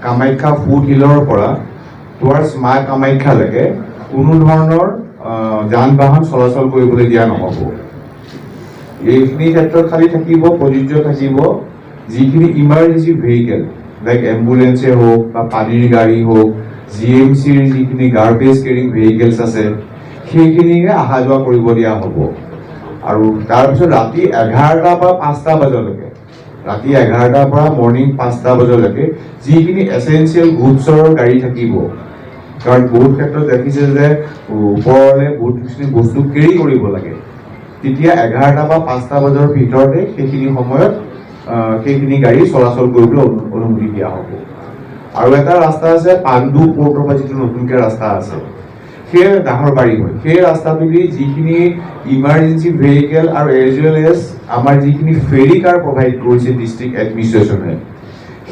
Kamakhya foot হিলৰ পৰা towards মা কামাখ্যালৈকে কোনো ধৰণৰ যান বাহন চলাচল কৰিবলৈ দিয়া নহ'ব। এইখিনি ক্ষেত্ৰত খালি থাকিব প্ৰযোজ্য থাকিব যিখিনি ইমাৰ্জেঞ্চি ভেহিকেল লাইক এম্বুলেন্সে হওক বা পানীৰ গাড়ী হওক, GMCৰ যিখিনি গাৰ্বেজ কেৰিং ভেহিকেলছ আছে সেইখিনিকে অহা যোৱা কৰিব দিয়া হ'ব। আৰু তাৰপিছত ৰাতি 11টা পৰা 5টা বজালৈকে, ৰাতি 11টাৰ পৰা মৰ্ণিং 5টা বজালৈকে যিখিনি এচেঞ্চিয়েল গুডছৰ গাড়ী থাকিব, কাৰণ বহুত ক্ষেত্ৰত দেখিছে যে ওপৰলৈ বহুতখিনি বস্তু কেৰি কৰিব লাগে, তেতিয়া 11টা বা 5টা বজাৰ ভিতৰতে সেইখিনি সময়ত সেইখিনি গাড়ী চলাচল কৰিবলৈ অনুমতি দিয়া হ'ব। আৰু এটা ৰাস্তা আছে পাণ্ডু পোৰ্টৰ পৰা যিটো নতুনকৈ ৰাস্তা আছে সেই ডাঙৰবাৰী হয়, সেই ৰাস্তাটোদি যিখিনি ইমাৰ্জেঞ্চি ভেহিকেল আৰু এজ ৱেল এজ আমাৰ যিখিনি ফেৰী কাৰ প্ৰভাইড কৰিছে ডিষ্ট্ৰিক্ট এডমিনিষ্ট্ৰেশ্যনে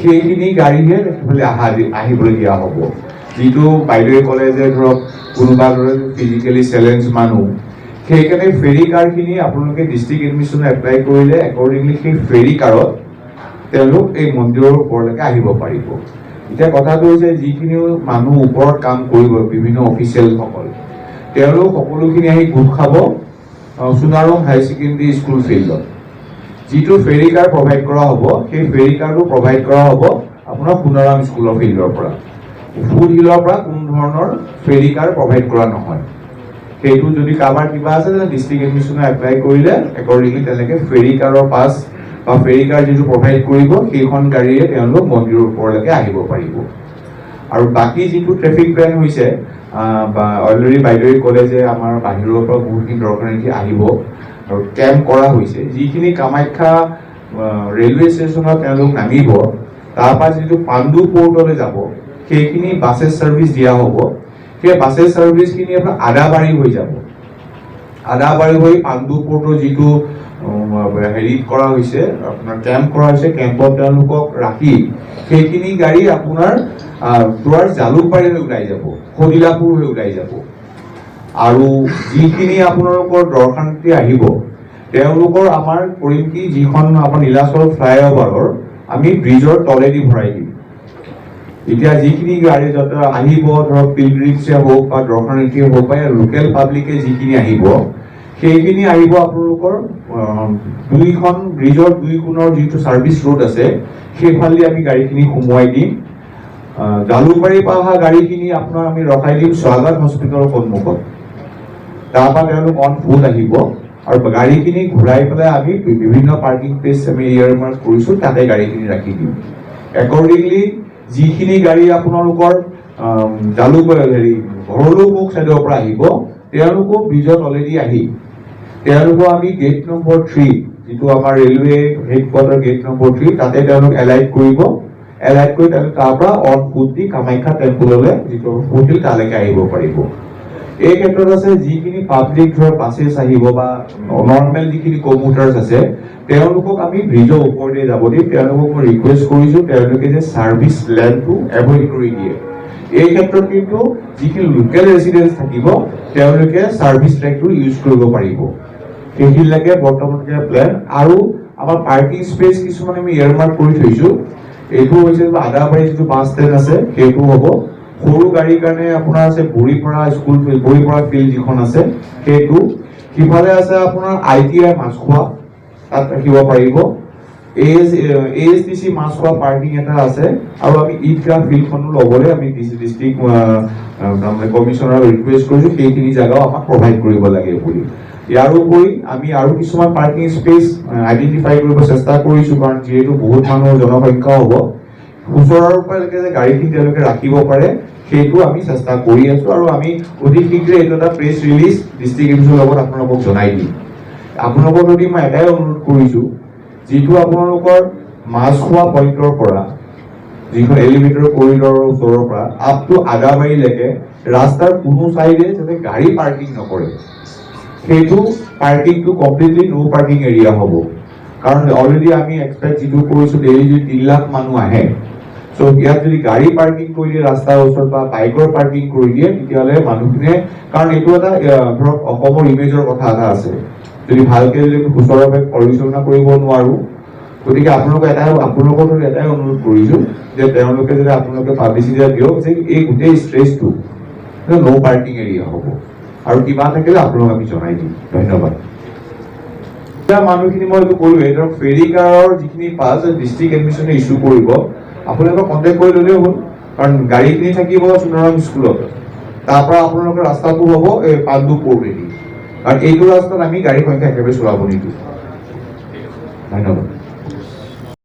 সেইখিনি গাড়ীহে সেইফালে আহিবলৈ দিয়া হ'ব। যিটো বাইদেৱে ক'লে যে ধৰক কোনোবা ধৰক ফিজিকেলি চেলেঞ্জ মানুহ, সেইকাৰণে ফেৰী কাৰখিনি আপোনালোকে ডিষ্ট্ৰিক্ট এডমিনিষ্ট্ৰেশ্যনে এপ্লাই কৰিলে একৰ্ডিংলি সেই ফেৰী কাৰত তেওঁলোক এই মন্দিৰৰ ওপৰলৈকে আহিব পাৰিব। এতিয়া কথাটো হৈছে যিখিনি মানুহ ওপৰত কাম কৰিব বিভিন্ন অফিচিয়েলসকল, তেওঁলোক সকলোখিনি আহি গোট খাব সোণাৰং হাই ছেকেণ্ডেৰী স্কুল ফিল্ডত। যিটো ফেৰী কাৰ প্ৰভাইড কৰা হ'ব সেই ফেৰী কাৰটো প্ৰভাইড কৰা হ'ব আপোনাৰ সোণাৰাম স্কুলৰ ফিল্ডৰ পৰা। ফুট হিলৰ পৰা কোনো ধৰণৰ ফেৰী কাৰ প্ৰভাইড কৰা নহয়। সেইটো যদি কাৰোবাৰ কিবা আছে তেন্তে ডিষ্ট্ৰিক্ট এডমিনিষ্ট্ৰেশ্যনে এপ্লাই কৰিলে একৰ্ডিংলি তেনেকৈ ফেৰী কাৰৰ পাছ বা ফেৰী কাৰ যিটো প্ৰভাইড কৰিব সেইখন গাড়ীৰে তেওঁলোক মন্দিৰৰ ওপৰলৈকে আহিব পাৰিব। আৰু বাকী যিটো ট্ৰেফিক বেন হৈছে বা অলৰেডি বাইদেৱে ক'লে যে আমাৰ বাহিৰৰ পৰা বহুতখিনি দৰ্শনাৰ্থী আহিব আৰু কেম্প কৰা হৈছে। যিখিনি কামাখ্যা ৰেলৱে ষ্টেচনত তেওঁলোক নামিব, তাৰপৰা যিটো পাণ্ডু পোৰ্টলৈ যাব সেইখিনি বাছেছ ছাৰ্ভিচ দিয়া হ'ব। সেই বাছেছ ছাৰ্ভিচখিনি আপোনাৰ আদাবাৰী হৈ যাব, আদাবাৰী হৈ পাণ্ডু পোৰ্টৰ যিটো হেৰিত কৰা হৈছে আপোনাৰ কেম্প কৰা হৈছে, কেম্পত তেওঁলোকক ৰাখি সেইখিনি গাড়ী আপোনাৰ টুৱাৰ্ডছ জালুকবাৰীলৈ ওলাই যাব, সদিলাপুৰ হৈ ওলাই যাব। আৰু যিখিনি আপোনালোকৰ দৰ্শনাৰ্থী আহিব তেওঁলোকৰ আমাৰ কৰিম কি, যিখন আপোনাৰ নীলাচল ফ্লাইঅভাৰৰ আমি ব্ৰিজৰ তলেদি ভৰাই দিম। এতিয়া যিখিনি গাড়ী য'ত আহিব ধৰক পিলগ্ৰিমছে হওক বা দৰ্শনাৰ্থীয়ে হওক বা লোকেল পাব্লিকে যিখিনি আহিব সেইখিনি আহিব আপোনালোকৰ দুইখন ব্ৰিজৰ দুই কোণৰ যিটো ছাৰ্ভিচ ৰোড আছে সেইফালেদি আমি গাড়ীখিনি সোমোৱাই দিম। জালুকবাৰীৰ পৰা অহা গাড়ীখিনি আপোনাৰ আমি ৰখাই দিম স্বাগত হস্পিটেলৰ সন্মুখত। তাৰপৰা তেওঁলোক অন ফুট আহিব আৰু গাড়ীখিনি ঘূৰাই পেলাই আমি বিভিন্ন পাৰ্কিং প্লেচ আমি ইয়াৰমাৰ্ক কৰিছোঁ তাতে গাড়ীখিনি ৰাখি দিম। একৰ্ডিংলি যিখিনি গাড়ী আপোনালোকৰ জালুকবাৰী ভৰলুমুখ চাইডৰ পৰা আহিব তেওঁলোকো ব্ৰিজত অলৰেডি আহি তেওঁলোকক আমি গেট নম্বৰ 3 যিটো আমাৰ ৰেলৱে হেডকোৱাৰ্টাৰ গেট নম্বৰ 3 তাতে তেওঁলোক এলাইট কৰিব। এলাইট কৰি তেওঁলোক তাৰ পৰা অন ফুট দি কামাখ্যা টেম্পললৈ যিটো ফুট হিল তালৈকে আহিব পাৰিব। এই ক্ষেত্ৰত আছে যিখিনি পাব্লিক ধৰক বাছেছ আহিব বা নৰ্মেল যিখিনি কমিউটাৰ্ছ আছে তেওঁলোকক আমি ব্ৰিজৰ ওপৰতে যাব দিম। তেওঁলোকক মই ৰিকুৱেষ্ট কৰিছোঁ তেওঁলোকে যে ছাৰ্ভিচ লেনটো এভইড কৰি দিয়ে। এই ক্ষেত্ৰত কিন্তু যিখিনি লোকেল ৰেচিডেণ্ট থাকিব তেওঁলোকে ছাৰ্ভিচ লেনটো ইউজ কৰিব পাৰিব। সেইখিনিলৈকে বৰ্তমানকে প্লেন। আৰু আমাৰ পাৰ্কিং স্পেচ কিছুমান আমি এয়াৰমাৰ্ক কৰি থৈছোঁ। এইটো হৈছে আদাবাৰী যিটো বাছ ষ্টেণ্ড আছে সেইটো হ'ব। সৰু গাড়ীৰ কাৰণে আপোনাৰ আছে বুঢ়ীপাৰা স্কুল ফিল্ড, বুঢ়ীপাৰা ফিল্ড যিখন আছে সেইটো। সিফালে আছে আপোনাৰ ITI মাছখোৱা, তাত ৰাখিব পাৰিব। ASTC মাছখোৱা পাৰ্কিং এটা আছে। আৰু আমি ঈদগাহ ফিল্ডখনো ল'বলৈ আমি ডিষ্ট্ৰিক্ট কমিশ্যনাৰক ৰিকুৱেষ্ট কৰিছোঁ সেইখিনি জেগাও আমাক প্ৰভাইড কৰিব লাগে বুলি। ইয়াৰোপৰি আমি আৰু কিছুমান পাৰ্কিং স্পেচ আইডেণ্টিফাই কৰিব চেষ্টা কৰিছোঁ, কাৰণ যিহেতু বহুত মানুহৰ জনসংখ্যা হ'ব ওচৰৰ পৰালৈকে যে গাড়ীখিনি তেওঁলোকে ৰাখিব পাৰে সেইটো আমি চেষ্টা কৰি আছোঁ। আৰু আমি অতি শীঘ্ৰে এইটো এটা প্ৰেছ ৰিলিজ ডিষ্ট্ৰিক্ট এডমিনিষ্ট্ৰেশ্যনৰ লগত আপোনালোকক জনাই দিম। আপোনালোকৰ প্ৰতি মই এটাই অনুৰোধ কৰিছোঁ, যিটো আপোনালোকৰ মাছখোৱা পইণ্টৰ পৰা যিখন এলিভেটৰ কৰিডৰৰ ওচৰৰ পৰা আপ টু আদাবাৰীলৈকে ৰাস্তাৰ কোনো চাইডে যাতে গাড়ী পাৰ্কিং নকৰে, সেইটো পাৰ্কিংটো কমপ্লিটলি ন' পাৰ্কিং এৰিয়া হ'ব। কাৰণ অলৰেডি আমি এক্সপেক্ট যিটো কৰিছোঁ ডেইলি যদি 3 লাখ মানুহ আহে, চ' ইয়াত যদি গাড়ী পাৰ্কিং কৰি দিয়ে ৰাস্তাৰ ওচৰত বা বাইকৰ পাৰ্কিং কৰি দিয়ে তেতিয়াহ'লে মানুহখিনিয়ে, কাৰণ এইটো এটা ধৰক অসমৰ ইমেজৰ কথা এটা আছে, যদি ভালকৈ যদি সুচলভাৱে পৰিচালনা কৰিব নোৱাৰোঁ গতিকে আপোনালোকৰ এটাই অনুৰোধ কৰিছোঁ যে তেওঁলোকে যদি আপোনালোকে পাব্লিচিটি দিয়ক যে এই গোটেই ষ্ট্ৰেচটো ন' পাৰ্কিং এৰিয়া হ'ব, আৰু কিবা থাকিলে আপোনালোক আমি জনাই দিম। ধন্যবাদ। এতিয়া মানুহখিনি মই এইটো ক'লোৱেই, ধৰক ফেৰী কাৰৰ যিখিনি পাছ ডিষ্ট্ৰিক্ট এডমিশ্যনে ইছ্যু কৰিব, আপোনালোকে কণ্টেক্ট কৰি ল'লেই হ'ল, কাৰণ গাড়ীখিনি থাকিব সোণাৰাম স্কুলত, তাৰ পৰা আপোনালোকৰ ৰাস্তাটো হ'ব এই পাণ্ডু পৰ্টেদি, আৰু এইটো ৰাস্তাত আমি গাড়ী সংখ্যা একেবাৰে চলাব নিদিওঁ। ধন্যবাদ।